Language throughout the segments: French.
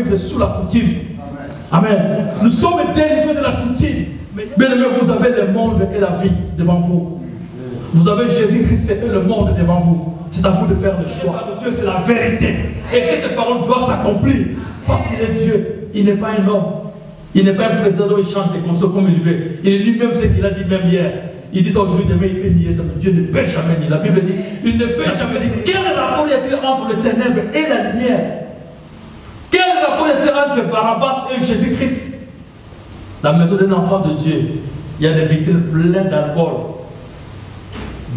vivre sous la coutume. Amen. Nous sommes délivrés de la coutume. Bien aimé, vous avez le monde et la vie devant vous. Vous avez Jésus-Christ et le monde devant vous. C'est à vous de faire le choix. Dieu, c'est la vérité. Et cette parole doit s'accomplir. Parce qu'il est Dieu. Il n'est pas un homme. Il n'est pas un président dont il change des conditions comme il veut. Il est lui-même ce qu'il a dit même hier. Il dit aujourd'hui, demain, il peut nier ça. Dieu ne peut jamais nier. La Bible dit, il ne peut jamais dire. Quel rapport y a-t-il entre le ténèbre et la lumière? Quel rapport y a-t-il entre Barabbas et Jésus-Christ? La maison d'un enfant de Dieu, il y a des vitrines pleines d'alcool.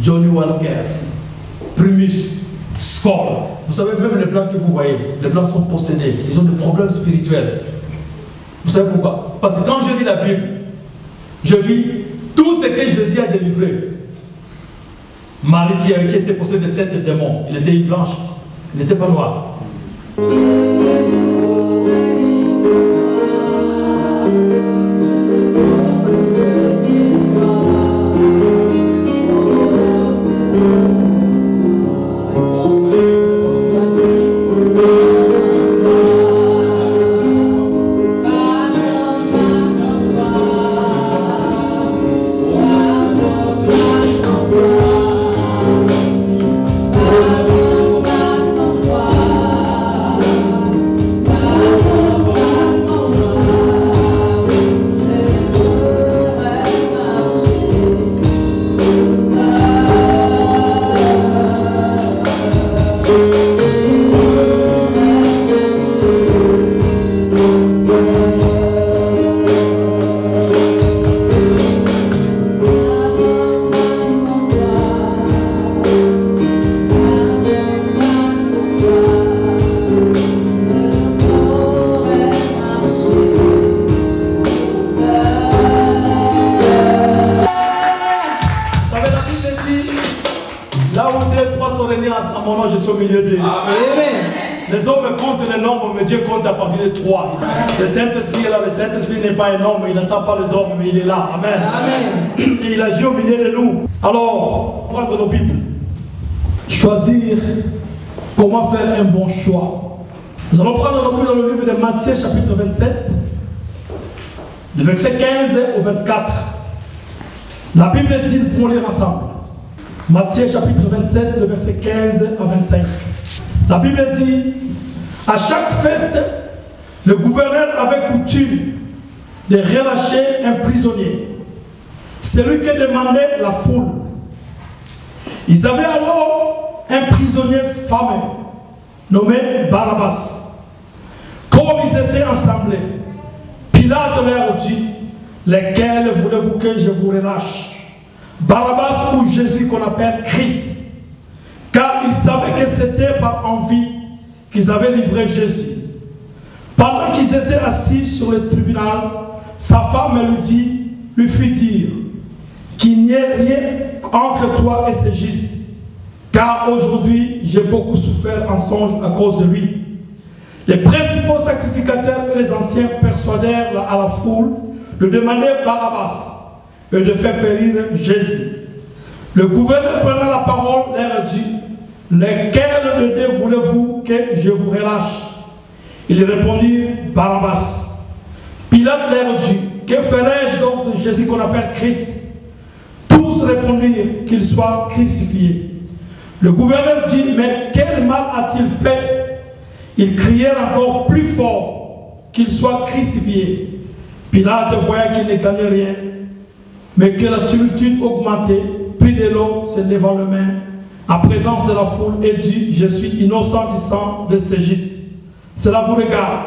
Johnny Walker, Primus, Skol. Vous savez, même les blancs que vous voyez, les blancs sont possédés. Ils ont des problèmes spirituels. Vous savez pourquoi? Parce que quand je lis la Bible, je vis tout ce que Jésus a délivré. Marie qui était possédée de 7 démons. Il était une blanche. Il n'était pas noir. Les hommes comptent les nombres, mais Dieu compte à partir de 3. Le Saint-Esprit est là, le Saint-Esprit n'est pas un homme, il n'entend pas les hommes, mais il est là. Amen. Amen. Et il agit au milieu de nous. Alors, prendre nos Bibles. Choisir comment faire un bon choix. Nous allons prendre nos Bibles dans le livre de Matthieu, chapitre 27, du verset 15 au 24. La Bible dit, pour lire ensemble. Matthieu, chapitre 27, le verset 15 à 25. La Bible dit, à chaque fête, le gouverneur avait coutume de relâcher un prisonnier, celui que demandait la foule. Ils avaient alors un prisonnier fameux, nommé Barabbas. Comme ils étaient assemblés, Pilate leur dit, lesquels voulez-vous que je vous relâche? Barabbas ou Jésus qu'on appelle Christ? Car ils savaient que c'était par envie qu'ils avaient livré Jésus. Pendant qu'ils étaient assis sur le tribunal, sa femme lui fit dire qu'il n'y ait rien entre toi et ce juste. Car aujourd'hui, j'ai beaucoup souffert en songe à cause de lui. Les principaux sacrificateurs et les anciens persuadèrent à la foule de demander Barabbas et de faire périr Jésus. Le gouverneur prenant la parole leur dit, lesquels de deux voulez-vous que je vous relâche? Ils répondirent, Barabbas. Pilate leur dit, que ferai-je donc de Jésus qu'on appelle Christ? Tous répondirent qu'il soit crucifié. Le gouverneur dit, mais quel mal a-t-il fait? Ils crièrent encore plus fort qu'il soit crucifié. Pilate voyait qu'il ne gagnait rien, mais que la tumultude augmentait, prit de l'eau, se levant les mains, en présence de la foule, et dit, je suis innocent du sang de ce juste. Cela vous regarde.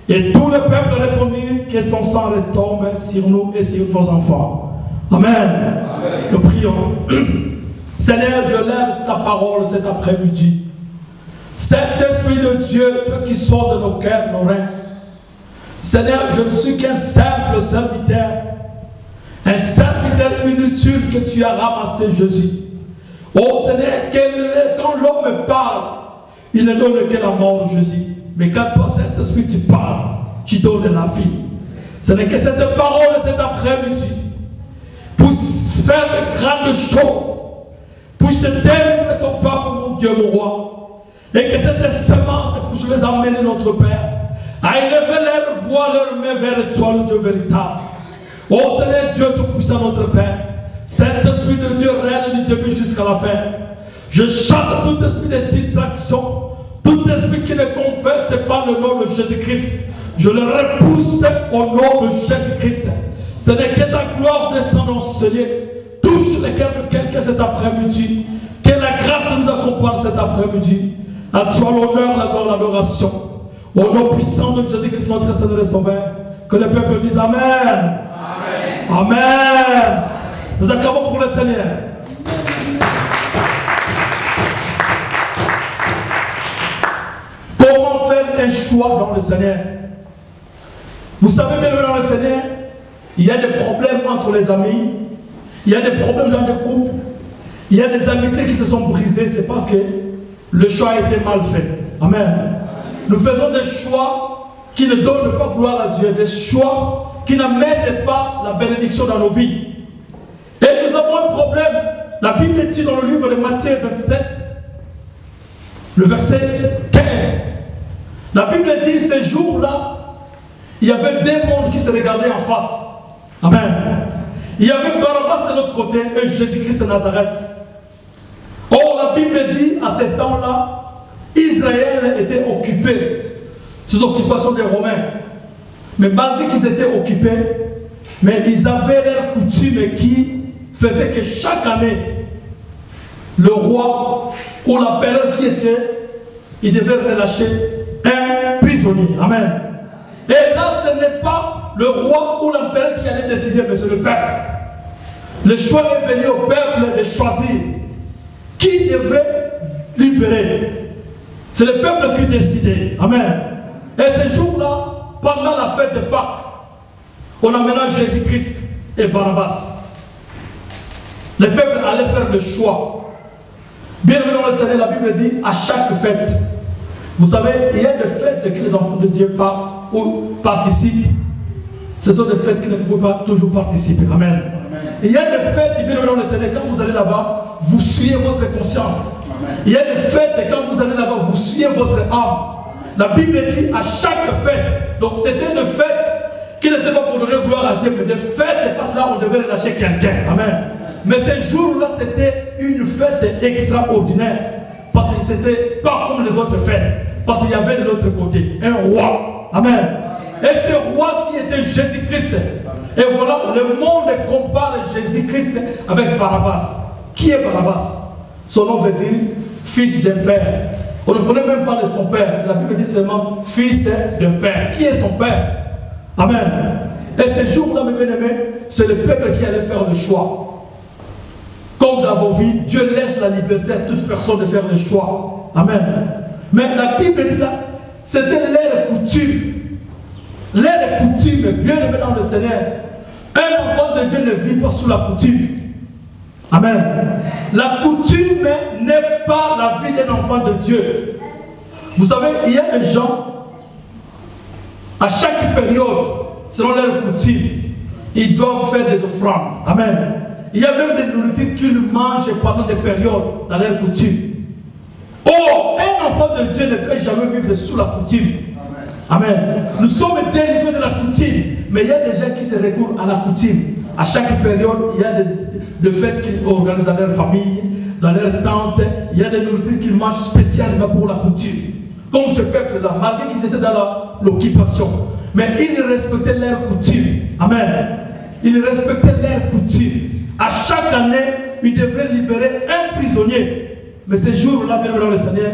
Et tout le peuple répondit que son sang retombe sur nous et sur nos enfants. Amen. Amen. Nous prions. Seigneur, je lève ta parole cet après-midi. Saint-Esprit de Dieu, toi qui sors de nos cœurs, nos reins. Seigneur, je ne suis qu'un simple serviteur. Un serviteur inutile que tu as ramassé, Jésus. Oh Seigneur, quand l'homme parle, il ne donne que la mort, Jésus. Mais quand toi, Saint-Esprit, tu parles, tu donnes la vie. Ce n'est que cette parole cet après-midi pour faire de grandes choses, pour se délivrer ton peuple, mon Dieu, mon roi. Et que cette semence puisse les amener, notre Père, à élever leur voix, leur main vers toi, le Dieu véritable. Ô Seigneur Dieu Tout-Puissant, notre Père, Saint-Esprit de Dieu règne du début jusqu'à la fin. Je chasse tout esprit de distraction, tout esprit qui ne confesse pas le nom de Jésus-Christ. Je le repousse au nom de Jésus-Christ. Ce n'est que ta gloire descend, Seigneur. Touche le cœur de quelqu'un cet après-midi. Que la grâce nous accompagne cet après-midi. À toi l'honneur, la gloire, l'adoration. Au nom puissant de Jésus-Christ, notre Seigneur et Sauveur. Que le peuple dise Amen. Amen. Amen. Nous acclamons pour le Seigneur. Comment faire un choix dans le Seigneur? Vous savez bien que dans le Seigneur, il y a des problèmes entre les amis, il y a des problèmes dans les couples, il y a des amitiés qui se sont brisées, c'est parce que le choix a été mal fait. Amen. Nous faisons des choix qui ne donnent pas gloire à Dieu, des choix qui n'amènent pas la bénédiction dans nos vies. Et nous avons un problème. La Bible dit dans le livre de Matthieu 27, le verset 15, la Bible dit ces jours-là, il y avait deux mondes qui se regardaient en face. Amen. Il y avait Barabbas de l'autre côté et Jésus-Christ de Nazareth. Or, la Bible dit à ce temps-là, Israël était occupé sous occupation des Romains. Mais malgré qu'ils étaient occupés, mais ils avaient leurs coutumes qui faisaient que chaque année, le roi ou l'empereur qui était, il devait relâcher un prisonnier. Amen. Et là, ce n'est pas le roi ou l'empereur qui allait décider, mais c'est le peuple. Le choix est venu au peuple de choisir qui devrait libérer. C'est le peuple qui décidait. Amen. Et ce jour-là, pendant la fête de Pâques, on amena Jésus-Christ et Barabbas. Le peuple allait faire le choix. Bienvenue dans le Seigneur, la Bible dit à chaque fête. Vous savez, il y a des fêtes que les enfants de Dieu participent. Ce sont des fêtes qui ne peuvent pas toujours participer. Amen. Amen. Il y a des fêtes, bien dans le Seigneur, quand vous allez là-bas, vous suivez votre conscience. Amen. Il y a des fêtes, et quand vous allez là-bas, vous suivez votre âme. La Bible dit à chaque fête. Donc c'était une fête qui n'était pas pour donner gloire à Dieu, mais des fêtes, parce que là, on devait relâcher quelqu'un. Amen. Mais ces jours-là, c'était une fête extraordinaire. Parce que c'était pas comme les autres fêtes. Parce qu'il y avait de l'autre côté un roi. Amen. Et ce roi qui était Jésus-Christ. Et voilà, le monde compare Jésus-Christ avec Barabbas. Qui est Barabbas? Son nom veut dire fils d'un père. On ne connaît même pas de son père. La Bible dit seulement fils d'un père. Qui est son père? Amen. Et ce jour-là, mes bien-aimés, c'est le peuple qui allait faire le choix. Comme dans vos vies, Dieu laisse la liberté à toute personne de faire le choix. Amen. Mais la Bible dit là, c'était leur coutume. Leur coutume, bien aimé dans le Seigneur. Un enfant de Dieu ne vit pas sous la coutume. Amen. La coutume n'est pas la vie d'un enfant de Dieu. Vous savez, il y a des gens, à chaque période, selon leur coutume, ils doivent faire des offrandes. Amen. Il y a même des nourritures qu'ils mangent pendant des périodes dans leur coutume. Oh, un enfant de Dieu ne peut jamais vivre sous la coutume. Amen. Nous sommes délivrés de la coutume, mais il y a des gens qui se recourent à la coutume. À chaque période, il y a des fêtes qu'ils organisent dans leur famille, dans leur tente. Il y a des nourritures qu'ils mangent spécialement pour la coutume. Comme ce peuple-là, malgré qu'ils étaient dans l'occupation, mais ils respectaient leurs coutumes. Amen. Ils respectaient leurs coutumes. À chaque année, ils devraient libérer un prisonnier. Mais ces jours-là, bien dans le Seigneur,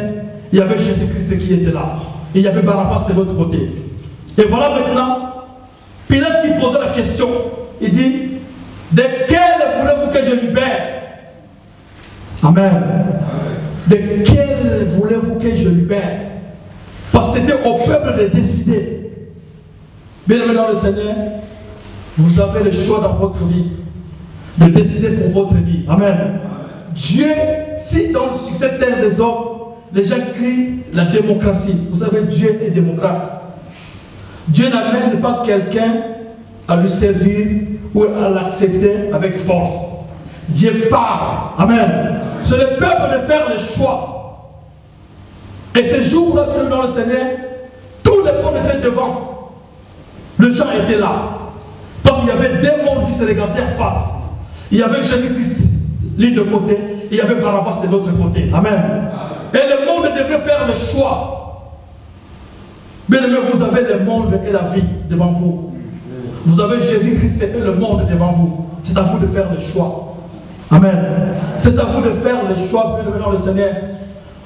il y avait Jésus-Christ qui était là. Et il y avait Barabbas de l'autre côté. Et voilà maintenant, Pilate qui posait la question, il dit, de quel voulez-vous que je libère? Amen. De quel voulez-vous que je libère? Parce que c'était au peuple de décider. Bien aimé dans le Seigneur, vous avez le choix dans votre vie de décider pour votre vie. Amen. Dieu, si dans le succès terre des hommes, les gens crient la démocratie. Vous savez, Dieu est démocrate. Dieu n'amène pas quelqu'un à lui servir ou à l'accepter avec force. Dieu parle. Amen. C'est le peuple de faire le choix. Et ces jours-là, dans le Seigneur, tout le monde était devant. Le gens était là. Parce qu'il y avait deux mondes qui se regardaient en face. Il y avait Jésus-Christ, l'une de côté, et il y avait Barabbas de l'autre côté. Amen. Et le monde devrait faire le choix. Bien aimé, vous avez le monde et la vie devant vous. Vous avez Jésus-Christ et le monde devant vous. C'est à vous de faire le choix. Amen. C'est à vous de faire le choix, bien aimé dans le Seigneur.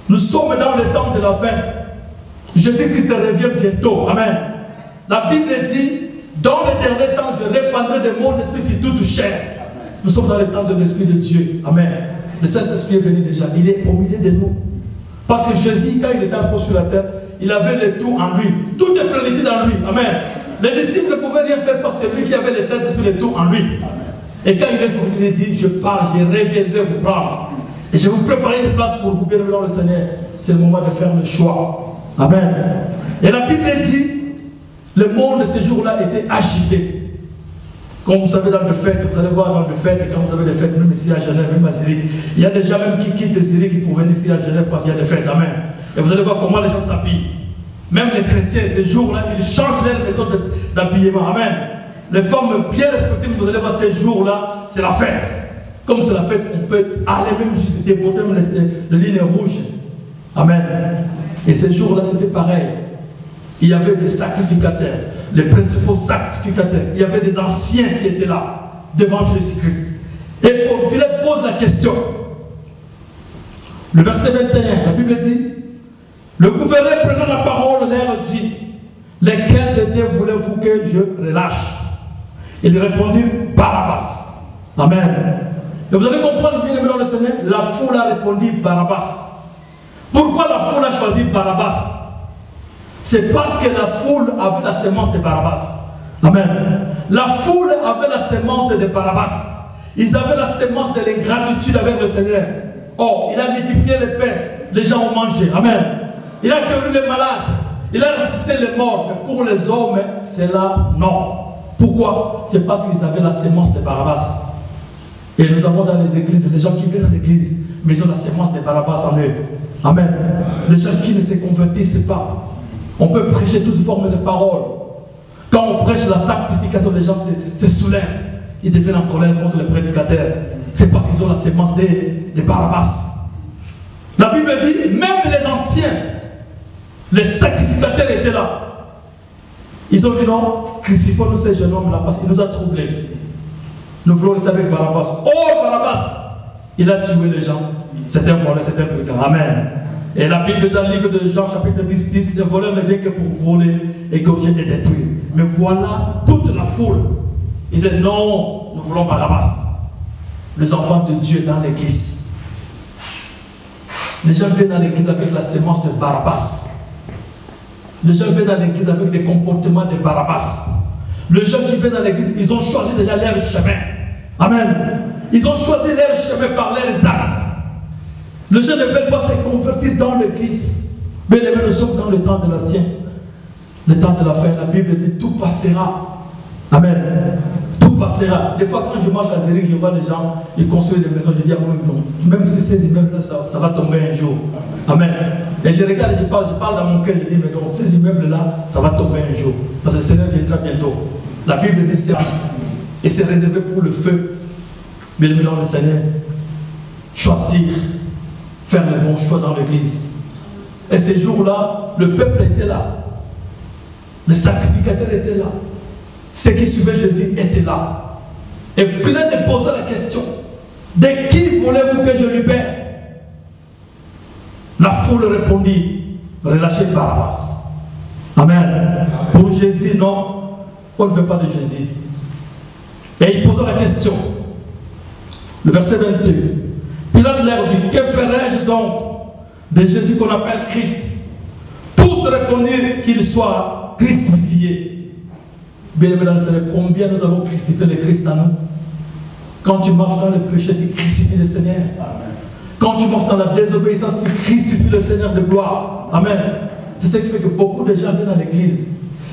Nous sommes dans le temps de la fin. Jésus-Christ revient bientôt. Amen. La Bible dit, dans les derniers temps, je répandrai de mon esprit sur toute chair. Nous sommes dans le temps de l'Esprit de Dieu. Amen. Le Saint-Esprit est venu déjà. Il est au milieu de nous. Parce que Jésus, quand il était encore sur la terre, il avait le tout en lui. Tout est plénitude dans lui. Amen. Les disciples ne pouvaient rien faire parce que c'est lui qui avait le Saint-Esprit, le tout en lui. Et quand il est venu, il dit, je pars, je reviendrai vous prendre. Et je vais vous préparer une place pour vous, bien dans le Seigneur. C'est le moment de faire le choix. Amen. Et la Bible dit, le monde de ces jours-là était agité. Comme vous savez dans les fêtes, vous allez voir dans les fêtes, quand vous avez des fêtes, même ici à Genève, même à Zurich, il y a des gens même qui quittent Zurich pour venir ici à Genève parce qu'il y a des fêtes. Amen. Et vous allez voir comment les gens s'habillent. Même les chrétiens, ces jours-là, ils changent leur méthode d'habillement. Amen. Les femmes bien respectées, vous allez voir ces jours-là, c'est la fête. Comme c'est la fête, on peut aller même jusqu'à déporter même les lignes rouges. Amen. Et ces jours-là, c'était pareil. Il y avait des sacrificateurs, les principaux sacrificateurs. Il y avait des anciens qui étaient là, devant Jésus-Christ. Et Pilate pose la question. Le verset 21, la Bible dit, le gouverneur prenant la parole leur dit, lesquels de Dieu voulez-vous que je relâche? Ils répondirent, Barabbas. Amen. Et vous allez comprendre bien dans le Seigneur, la foule a répondu Barabbas. Pourquoi la foule a choisi Barabbas? C'est parce que la foule avait la sémence de Barabbas. Amen. La foule avait la sémence de Barabbas. Ils avaient la sémence de l'ingratitude avec le Seigneur. Oh, il a multiplié les pains, les gens ont mangé. Amen. Il a guéri les malades, il a ressuscité les morts. Mais pour les hommes, c'est là, non. Pourquoi? C'est parce qu'ils avaient la sémence de Barabbas. Et nous avons dans les églises des gens qui viennent dans l'église, mais ils ont la sémence de Barabbas en eux. Amen. Les gens qui ne se convertissent pas. On peut prêcher toute forme de parole. Quand on prêche la sanctification, les gens se soulèvent. Ils deviennent en colère contre les prédicateurs. C'est parce qu'ils ont la sémence de Barabbas. La Bible dit, même les anciens, les sacrificateurs étaient là. Ils ont dit non, crucifions-nous ces jeunes hommes-là parce qu'il nous a troublés. Nous voulons rester avec Barabbas. Oh Barabbas, il a tué les gens. C'est un voleur, c'est un brigand. Amen. Et la Bible dans le livre de Jean chapitre 10 dit, le voleur ne vient que pour voler, égorger et détruire. Mais voilà toute la foule. Ils disaient non, nous voulons Barabbas. Les enfants de Dieu dans l'église. Les gens viennent dans l'église avec la sémence de Barabbas. Les gens viennent dans l'église avec des comportements de Barabbas. Les gens qui viennent dans l'église, ils ont choisi déjà leur chemin. Amen. Ils ont choisi leur chemin par leurs actes. Les gens ne veulent pas se convertir dans l'église. Mais nous sommes dans le temps de l'ancien. Le temps de la fin. La Bible dit tout passera. Amen. Tout passera. Des fois quand je marche à Zurich, je vois des gens, ils construisent des maisons. Je dis à moi-même non. Même si ces immeubles-là, ça va tomber un jour. Amen. Et je regarde, je parle dans mon cœur, je dis mais non, ces immeubles-là, ça va tomber un jour. Parce que le Seigneur viendra bientôt. La Bible dit c'est vie. Et c'est réservé pour le feu. Mais le Seigneur, choisir, faire le bon choix dans l'église. Et ces jours-là, le peuple était là. Les sacrificateurs étaient là. Ceux qui suivaient Jésus étaient là. Et Pilate posa la question, de qui voulez-vous que je libère? La foule répondit, relâchez Barabbas. Amen. Pour Jésus, non, on ne veut pas de Jésus. Et il posa la question. Le verset 22. Pilate leur dit, que ferai-je donc de Jésus qu'on appelle Christ? Tous répondirent qu'il soit crucifié. Bien aimé dans le Seigneur, combien nous avons crucifié le Christ en nous? Quand tu marches dans le péché, tu crucifies le Seigneur. Amen. Quand tu marches dans la désobéissance, tu crucifies le Seigneur de gloire. Amen. C'est ce qui fait que beaucoup de gens viennent dans l'église.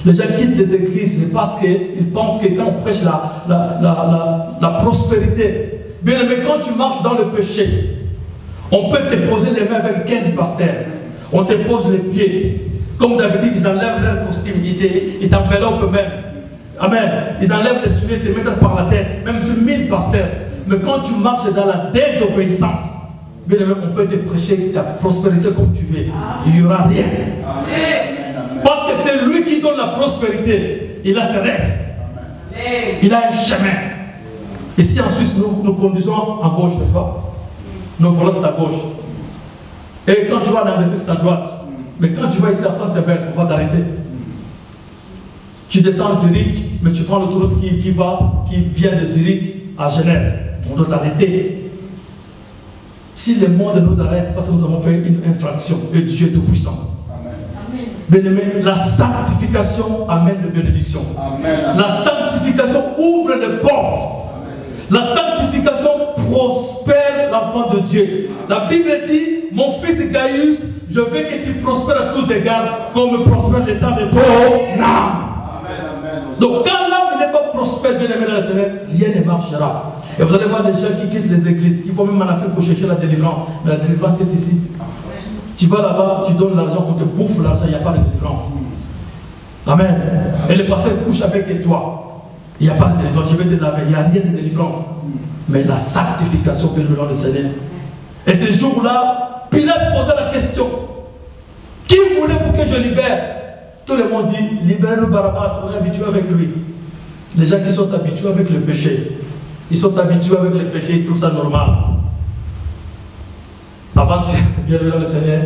Les gens quittent les églises, c'est parce qu'ils pensent que quand on prêche la prospérité. Bien aimé, quand tu marches dans le péché, on peut te poser les mains avec 15 pasteurs. On te pose les pieds. Comme d'habitude, ils enlèvent leur costume, ils t'enveloppent même. Amen. Ils enlèvent les souliers, ils te mettent par la tête. Même sur 1000 pasteurs. Mais quand tu marches dans la désobéissance, bien aimé, on peut te prêcher ta prospérité comme tu veux. Il n'y aura rien. Parce que c'est lui qui donne la prospérité. Il a ses règles. Il a un chemin. Ici en Suisse, nous conduisons à gauche, n'est-ce pas? Nos volants c'est à gauche. Et quand tu vas en Angleterre, c'est à droite. Mais quand tu vas ici à Saint-Sever, on va t'arrêter. Tu descends à Zurich, mais tu prends l'autoroute qui vient de Zurich à Genève. On doit t'arrêter. Si le monde nous arrête, parce que nous avons fait une infraction, et Dieu est tout-puissant. Bien-aimé, la sanctification amène la bénédiction. Amen. La sanctification ouvre les portes. Amen. La sanctification prospère l'enfant de Dieu. La Bible dit, mon fils Gaius, je veux que tu prospères à tous égards, comme prospère l'état de ton âme. Donc quand l'âme n'est pas prospère, bien aimé dans le Seigneur, rien ne marchera. Et vous allez voir des gens qui quittent les églises, qui vont même en Afrique pour chercher la délivrance. Mais la délivrance est ici. Tu vas là-bas, tu donnes l'argent, on te bouffe l'argent, il n'y a pas de délivrance. Amen. Et le pasteur couche avec toi. Il n'y a pas de délivrance, je vais te laver, il n'y a rien de délivrance. Mais la sanctification que nous donne le Seigneur. Et ce jour-là, Pilate posait la question. Qui voulez-vous que je libère? Tout le monde dit, libérez-nous Barabbas, on est habitué avec lui. Les gens qui sont habitués avec le péché, ils sont habitués avec le péché, ils trouvent ça normal. Avant-hier, bien dans le Seigneur,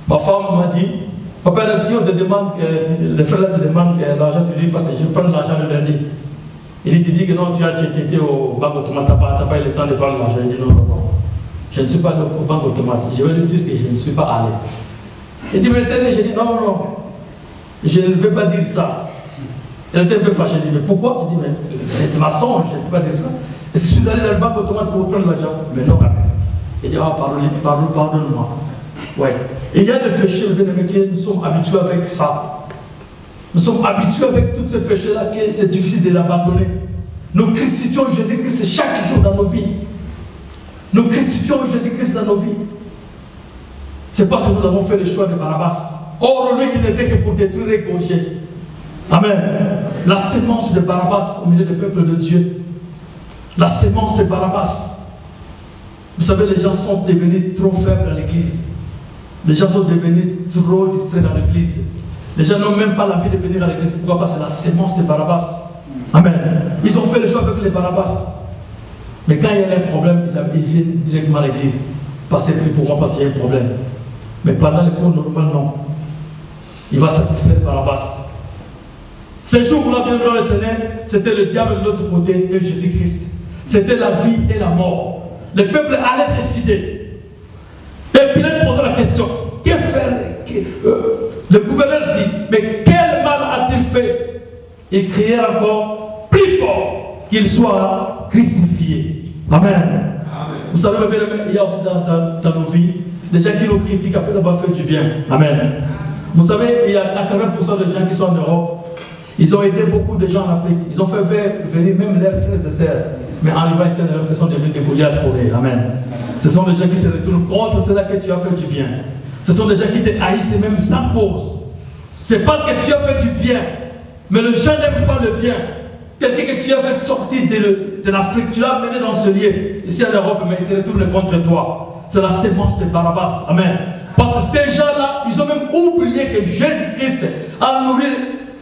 ma femme m'a dit, papa, si on te demande, les frères te demandent l'argent, tu dis, parce que je prends l'argent le lundi. Il te dit que non, tu étais au banque automate, tu n'as pas eu le temps de prendre l'argent. Il dit non, je ne suis pas au banque automate. Je vais lui dire que je ne suis pas allé. Il dit, mais Seigneur, je dis non, je ne veux pas dire ça. Elle était un peu fâchée. Elle dit, mais pourquoi? Je dis, mais c'est ma songe, je ne peux pas dire ça. Est-ce que je suis allé dans le banque automate pour prendre l'argent? Mais non, il dit, pardonne-moi. Ouais. Et il y a des péchés, nous sommes habitués avec ça. Nous sommes habitués avec tous ces péchés-là que c'est difficile de l'abandonner. Nous crucifions Jésus-Christ chaque jour dans nos vies. Nous crucifions Jésus-Christ dans nos vies. C'est parce que nous avons fait le choix de Barabbas. Or, lui qui ne vient que pour détruire et égorger. Amen. La sémence de Barabbas au milieu du peuple de Dieu. La sémence de Barabbas. Vous savez, les gens sont devenus trop faibles dans l'église. Les gens sont devenus trop distraits dans l'église. Les gens n'ont même pas l'envie de venir à l'église. Pourquoi? Parce que c'est la sémence de Barabbas. Amen. Ils ont fait le choix avec les Barabbas. Mais quand il y a un problème, ils viennent directement à l'église. Passez plus pour moi parce qu'il y a un problème. Mais pendant les cours normaux, non. Il va satisfaire Barabbas. Ces jours-là, bien dans le Seigneur, c'était le diable de l'autre côté et Jésus-Christ. C'était la vie et la mort. Le peuple allait décider. Et Pilate posait la question, que faire? Le gouverneur dit, mais quel mal a-t-il fait? Il criait encore plus fort qu'il soit crucifié. Amen. Amen. Vous savez, il y a aussi dans nos vies des gens qui nous critiquent après avoir fait du bien. Amen. Vous savez, il y a 80% de gens qui sont en Europe. Ils ont aidé beaucoup de gens en Afrique. Ils ont fait venir même leurs frères et sœurs. Mais en arrivant ici en Europe, ce sont devenus des Goliaths pour eux. Amen. Ce sont des gens qui se retournent contre cela que tu as fait du bien. Ce sont des gens qui te haïssent même sans cause. C'est parce que tu as fait du bien. Mais le gens n'aime pas le bien. Quelqu'un que tu as fait sortir de l'Afrique, tu l'as amené dans ce lieu, ici en Europe, mais il se retourne contre toi. C'est la sémence de Barabbas. Amen. Parce que ces gens-là, ils ont même oublié que Jésus-Christ a nourri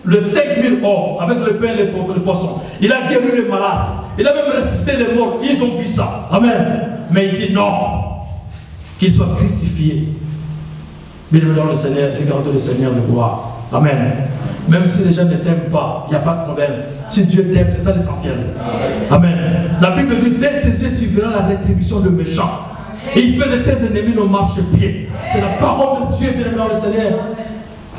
le 5000 hommes avec le pain et le poisson. Il a guéri les malades. Il a même ressuscité les morts. Ils ont vu ça. Amen. Mais il dit non. Qu'il soit crucifié. Bien-aimé dans le Seigneur, regardez le Seigneur de gloire. Amen. Même si les gens ne t'aiment pas, il n'y a pas de problème. Si Dieu t'aime, c'est ça l'essentiel. Amen. La Bible dit, dès tes yeux, tu verras la rétribution de méchants. Et il fait de tes ennemis nos marchepieds. C'est la parole de Dieu, bien-aimé dans le Seigneur.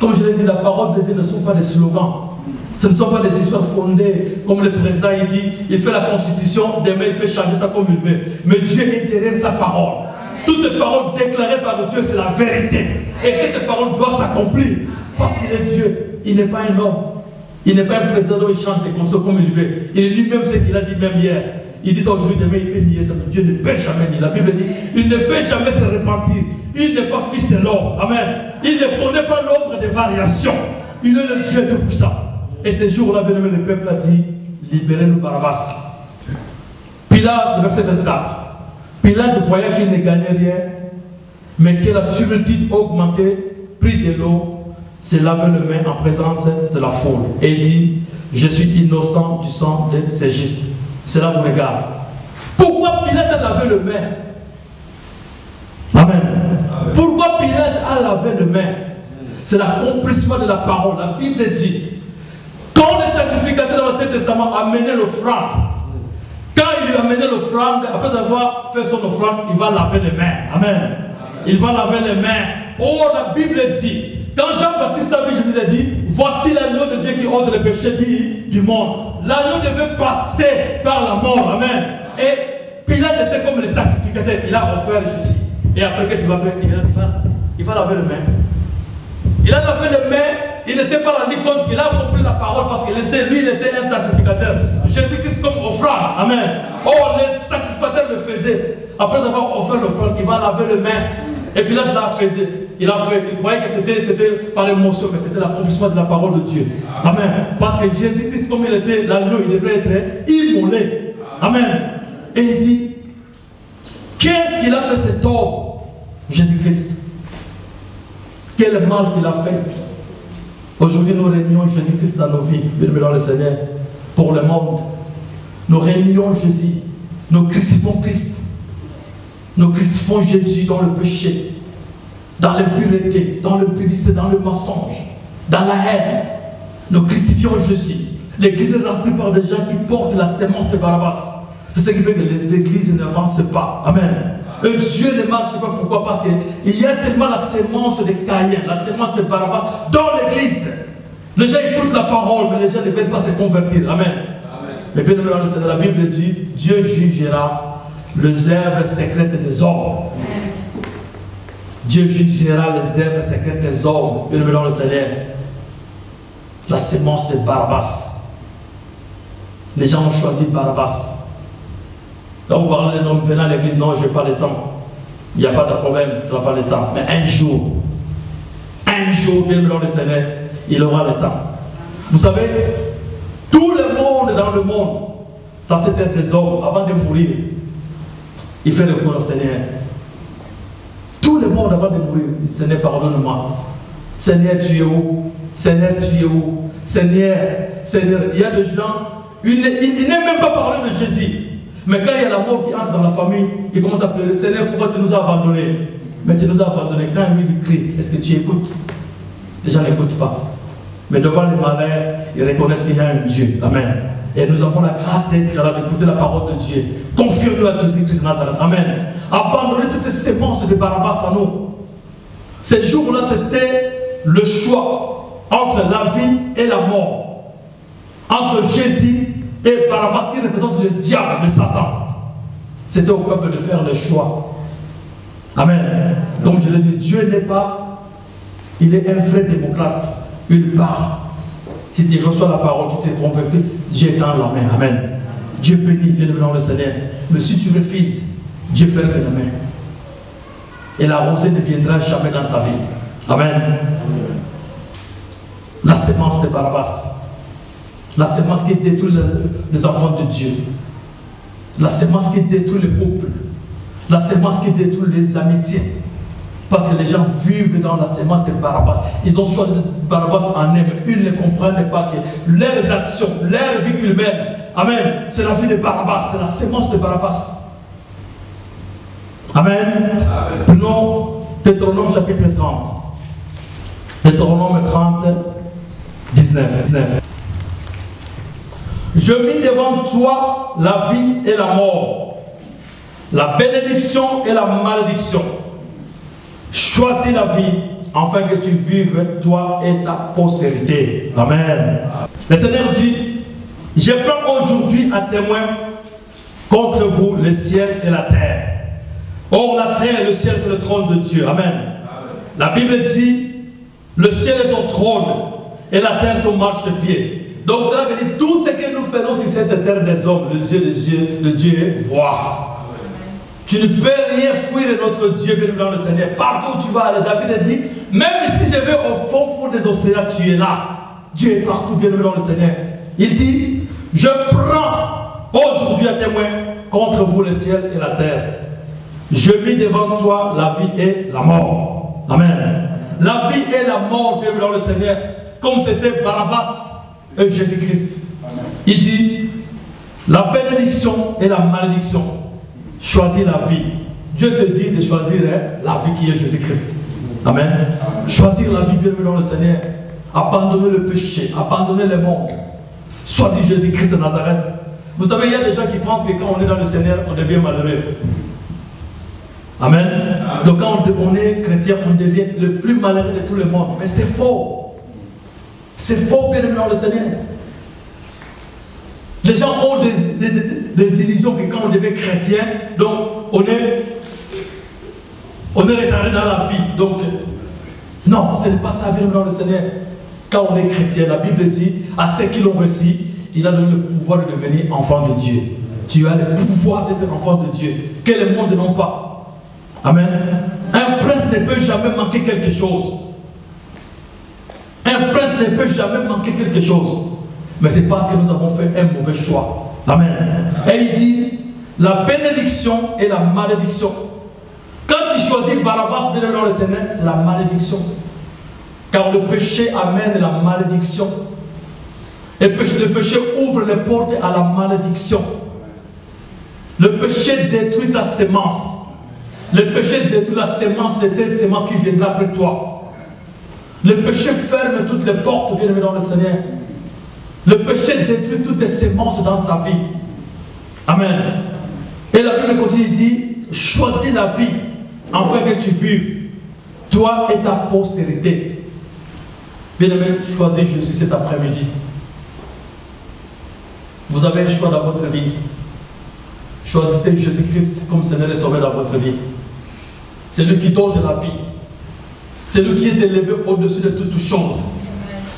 Comme je l'ai dit, la parole de Dieu ne sont pas des slogans. Ce ne sont pas des histoires fondées. Comme le président, il dit, il fait la constitution, demain il peut changer ça comme il veut. Mais Dieu est derrière sa parole. Toute parole déclarée par Dieu, c'est la vérité. Et cette parole doit s'accomplir. Parce qu'il est Dieu. Il n'est pas un homme. Il n'est pas un président dont il change des conditions comme il veut. Il est lui-même ce qu'il a dit même hier. Il dit ça aujourd'hui, demain il peut nier ça. Dieu ne peut jamais nier. La Bible dit, il ne peut jamais se repentir. Il n'est pas fils de l'homme. Amen. Il ne connaît pas l'ombre des variations. Il est le Dieu tout-puissant. Et ce jour-là, bien aimé, le peuple a dit, libérez-nous Barabbas. Pilate, verset 24. Pilate voyait qu'il ne gagnait rien, mais que la tumultude augmentait, prit de l'eau, se lavait les mains en présence de la foule et dit, je suis innocent du sang de ces justes. Cela vous regarde. Pourquoi Pilate a lavé les mains? Amen. Pourquoi Pilate a lavé les mains? C'est l'accomplissement de la parole. La Bible dit, quand les sacrificateurs dans l'Ancien Testament amenaient l'offrande, quand il amenait l'offrande, après avoir fait son offrande, il va laver les mains. Amen. Il va laver les mains. Oh, la Bible dit, quand Jean-Baptiste a vu Jésus, a dit, voici l'agneau de Dieu qui ôte les péchés du monde. L'agneau devait passer par la mort. Amen. Et Pilate était comme le sacrificateur. Il a offert Jésus. Et après, qu'est-ce qu'il va faire? Il va laver les mains. Il a lavé les mains. Il ne s'est pas rendu compte qu'il a accompli la parole parce qu'il était, lui, il était un sacrificateur. Jésus-Christ comme offrande. Amen. Oh, les sacrificateurs le faisaient. Après avoir offert l'offrande, il va laver les mains. Et puis là, il a fait. Il croyait que c'était par l'émotion, mais c'était l'accomplissement de la parole de Dieu. Amen. Parce que Jésus-Christ, comme il était l'agneau, il devrait être immolé. Amen. Et il dit, qu'est-ce qu'il a fait cet homme, Jésus-Christ? Quel mal qu'il a fait? Aujourd'hui, nous réunions Jésus-Christ dans nos vies, bien dans le Seigneur, pour le monde. Nous réunions Jésus, nous crucifions Christ, nous crucifions Jésus dans le péché, dans l'impureté, dans le pudicité, dans le mensonge, dans la haine. Nous crucifions Jésus. L'église est remplie par des gens qui portent la sémence de Barabbas. C'est ce qui fait que les églises n'avancent pas. Amen. Et Dieu ne marche pas. Pourquoi? Parce qu'il y a tellement la sémence de Caïn, la sémence de Barabbas dans l'église. Les gens écoutent la parole, mais les gens ne veulent pas se convertir. Amen. Mais bien aimé dans le Seigneur, la Bible dit, Dieu jugera les œuvres secrètes des hommes. Dieu jugera les œuvres secrètes des hommes. Bien aimé dans le Seigneur. La sémence de Barabbas. Les gens ont choisi Barabbas. Quand vous parlez d'un homme venant à l'église, non, je n'ai pas le temps. Il n'y a pas de problème, tu n'as pas le temps. Mais un jour, bien dans le Seigneur, il aura le temps. Vous savez, tout le monde dans le monde, dans cet être des hommes, avant de mourir, il fait le cours au Seigneur. Tout le monde avant de mourir, Seigneur, pardonne-moi. Seigneur, tu es où? Seigneur, tu es où? Seigneur, Seigneur, il y a des gens, il n'est même pas parlé de Jésus. Mais quand il y a la mort qui entre dans la famille, il commence à pleurer, Seigneur, pourquoi tu nous as abandonnés? Mais tu nous as abandonnés. Quand lui il crie, est-ce que tu écoutes? Les gens n'écoutent pas. Mais devant le malheur, ils reconnaissent qu'il y a un Dieu. Amen. Et nous avons la grâce d'être là, d'écouter la parole de Dieu. Confions-nous à Jésus-Christ de Nazareth. Amen. Abandonnez toutes les sémences de Barabbas à nous. Ces jours-là, c'était le choix entre la vie et la mort. Entre Jésus et Barabbas qui représente le diable, le Satan. C'était au peuple de faire le choix. Amen. Comme je l'ai dit, Dieu n'est pas, il est un vrai démocrate. Il part. Si tu reçois la parole, tu t'es convaincu, Dieu est dans la main. Amen. Dieu bénit, bien dans le Seigneur. Mais si tu refuses, Dieu ferme la main. Et la rosée ne viendra jamais dans ta vie. Amen. La sémence de Barabbas. La sémence qui détruit les enfants de Dieu. La sémence qui détruit le couple. La sémence qui détruit les amitiés. Parce que les gens vivent dans la sémence de Barabbas. Ils ont choisi Barabbas en eux, mais ils ne comprennent pas que leurs actions, leur vie qu'ils mènent, amen, c'est la vie de Barabbas, c'est la sémence de Barabbas. Amen. Prenons Deutéronome chapitre 30. Deutéronome 30, 19. Je mis devant toi la vie et la mort, la bénédiction et la malédiction. Choisis la vie afin que tu vives, toi et ta postérité. Amen. Le Seigneur dit, je prends aujourd'hui à témoin contre vous le ciel et la terre. Or la terre et le ciel, c'est le trône de Dieu. Amen. La Bible dit, le ciel est ton trône et la terre ton marchepied. Donc cela veut dire tout ce que nous faisons sur cette terre des hommes, le Dieu voit. Tu ne peux rien fuir notre Dieu, bien dans le Seigneur. Partout où tu vas aller, David a dit, même si je vais au fond des océans, tu es là. Dieu est partout, bien dans le Seigneur. Il dit, je prends aujourd'hui à témoin contre vous le ciel et la terre. Je mis devant toi la vie et la mort. Amen. La vie et la mort, bien dans le Seigneur, comme c'était Barabbas et Jésus-Christ. Il dit, la bénédiction et la malédiction. Choisis la vie. Dieu te dit de choisir la vie qui est Jésus-Christ. Amen. Choisir la vie, bien dans le Seigneur. Abandonner le péché, abandonner le monde. Choisis Jésus-Christ de Nazareth. Vous savez, il y a des gens qui pensent que quand on est dans le Seigneur, on devient malheureux. Amen. Donc quand on est chrétien, on devient le plus malheureux de tout le monde. Mais c'est faux. C'est faux, bien dans le Seigneur. Les gens ont des illusions que quand on devient chrétien, donc on est retardé dans la vie. Donc, non, ce n'est pas ça, bien dans le Seigneur. Quand on est chrétien, la Bible dit, à ceux qui l'ont reçu, il a donné le pouvoir de devenir enfant de Dieu. Tu as le pouvoir d'être enfant de Dieu, que le monde n'ont pas. Amen. Un prince ne peut jamais manquer quelque chose. Un prince ne peut jamais manquer quelque chose. Mais c'est parce que nous avons fait un mauvais choix. Amen. Et il dit, la bénédiction et la malédiction. Quand tu choisis Barabbas de dans le Seigneur, c'est la malédiction. Car le péché amène la malédiction. Et le péché ouvre les portes à la malédiction. Le péché détruit ta sémence. Le péché détruit la sémence de tes sémences qui viendra après toi. Le péché ferme toutes les portes, bien aimé dans le Seigneur. Le péché détruit toutes tes sémences dans ta vie. Amen. Et la Bible continue, dit, choisis la vie afin que tu vives, toi et ta postérité. Bien aimé, choisis Jésus cet après-midi. Vous avez un choix dans votre vie. Choisissez Jésus-Christ comme Seigneur et Sauveur dans votre vie. C'est lui qui donne de la vie. C'est lui qui est élevé au-dessus de toutes choses.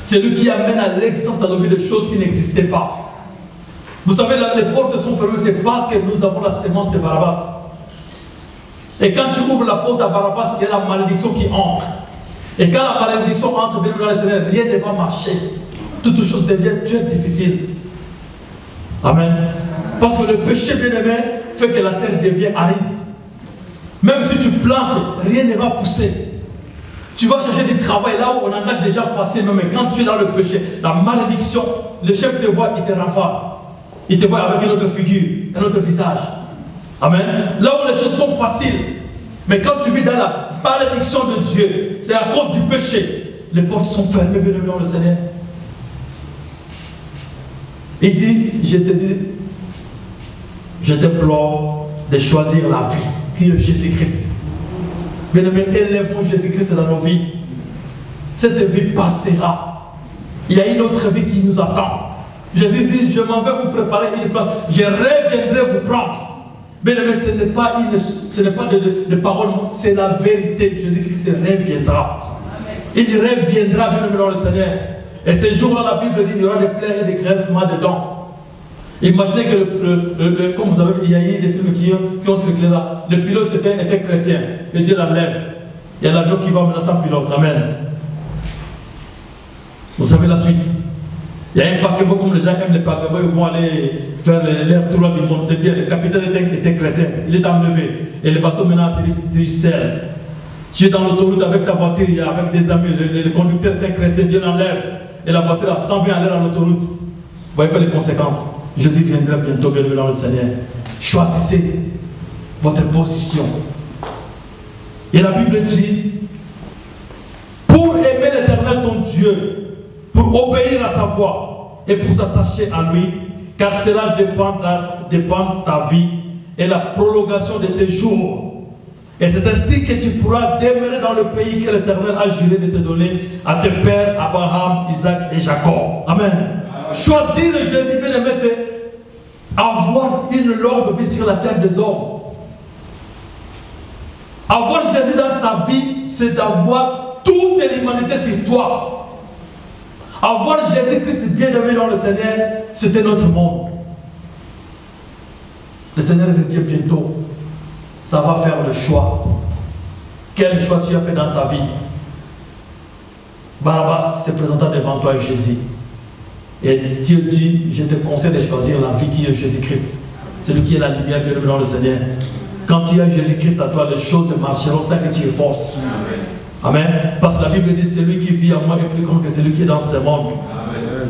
C'est lui qui amène à l'existence dans nos vies des choses qui n'existaient pas. Vous savez, là, les portes sont fermées, c'est parce que nous avons la sémence de Barabbas. Et quand tu ouvres la porte à Barabbas, il y a la malédiction qui entre. Et quand la malédiction entre, bien dans le Seigneur, rien ne va marcher. Toutes choses deviennent très difficiles. Amen. Parce que le péché, bien aimé, fait que la terre devient aride. Même si tu plantes, rien ne va pousser. Tu vas chercher du travail là où on engage des gens facilement, mais quand tu es dans le péché, la malédiction, le chef te voit, il te rafale. Il te voit avec une autre figure, un autre visage. Amen. Là où les choses sont faciles, mais quand tu vis dans la malédiction de Dieu, c'est à cause du péché. Les portes sont fermées, bien dans le Seigneur. Il dit, je t'implore de choisir la vie, qui est Jésus-Christ. Bien aimé, élèvons Jésus-Christ dans nos vies. Cette vie passera. Il y a une autre vie qui nous attend. Jésus dit, je m'en vais vous préparer une place. Je reviendrai vous prendre. Bien aimé, ce n'est pas de parole, c'est la vérité. Jésus-Christ reviendra. Il reviendra, bien aimé, dans le Seigneur. Et ces jours-là, la Bible dit qu'il y aura des plaies et des graissements dedans. Imaginez que, comme vous avez vu, il y a eu des films qui ont circulé là. Le pilote était chrétien. Et Dieu l'enlève. Il y a l'avion qui va maintenant sans pilote. Amen. Vous savez la suite. Il y a un paquebot, comme les gens aiment les paquebots, ils vont aller faire l'air tour du monde. C'est bien. Le capitaine était chrétien. Il est enlevé. Et le bateau maintenant atterrit seul. Tu es dans l'autoroute avec ta voiture, avec des amis. Le conducteur est un chrétien. Dieu l'enlève. Et la voiture s'en vient à l'air à l'autoroute. Vous voyez pas les conséquences. Jésus viendra bientôt, bien dans le Seigneur. Choisissez votre position. Et la Bible dit, pour aimer l'Éternel ton Dieu, pour obéir à sa voix et pour s'attacher à lui, car cela dépend de ta vie et la prolongation de tes jours. Et c'est ainsi que tu pourras demeurer dans le pays que l'Éternel a juré de te donner à tes pères Abraham, Isaac et Jacob. Amen. Choisir Jésus, bien aimé, c'est avoir une longue vie sur la terre des hommes. Avoir Jésus dans sa vie, c'est d'avoir toute l'humanité sur toi. Avoir Jésus-Christ bien-aimé dans le Seigneur, c'était notre monde. Le Seigneur revient bientôt. Ça va faire le choix. Quel choix tu as fait dans ta vie? Barabbas se présentant devant toi, Jésus. Et Dieu dit, je te conseille de choisir la vie qui est Jésus-Christ. C'est lui qui est la lumière bien-aimée dans le Seigneur. Quand tu as Jésus-Christ à toi, les choses marcheront sans que tu aies force. Amen. Parce que la Bible dit, celui qui vit en moi est plus grand que celui qui est dans ce monde. Amen.